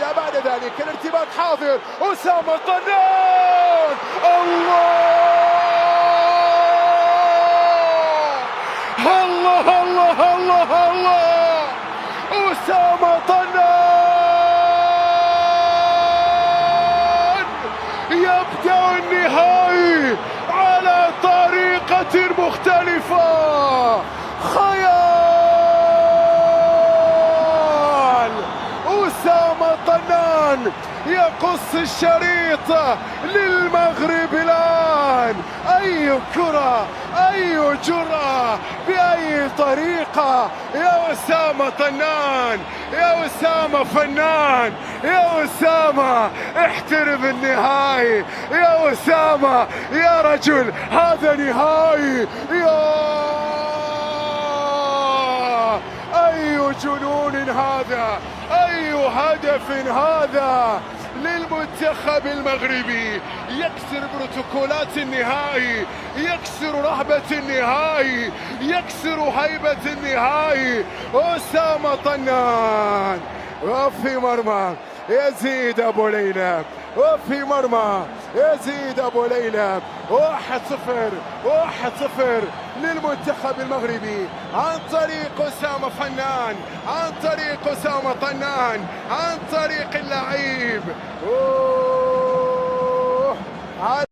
لا بعد ذلك الارتباك حاضر. أسامة طنان، الله الله الله الله، أسامة طنان يبدأ النهائي على طريقة مختلفة. خيال، أسامة طنان يقص الشريط للمغرب الآن. أي كرة، أي جرأة، بأي طريقة يا أسامة طنان، يا أسامة فنان، يا أسامة احترم النهائي، يا أسامة يا رجل هذا نهائي. يا أي جنون هذا، أي هدف هذا للمنتخب المغربي. يكسر بروتوكولات النهائي، يكسر رهبة النهائي، يكسر هيبة النهائي. أسامة طنان وفي مرمى يزيد أبو ليلى، وفي مرمى يزيد أبو ليلى. 1-0 1-0 للمنتخب المغربي عن طريق أسامة فنان، عن طريق أسامة طنان، عن طريق اللعيب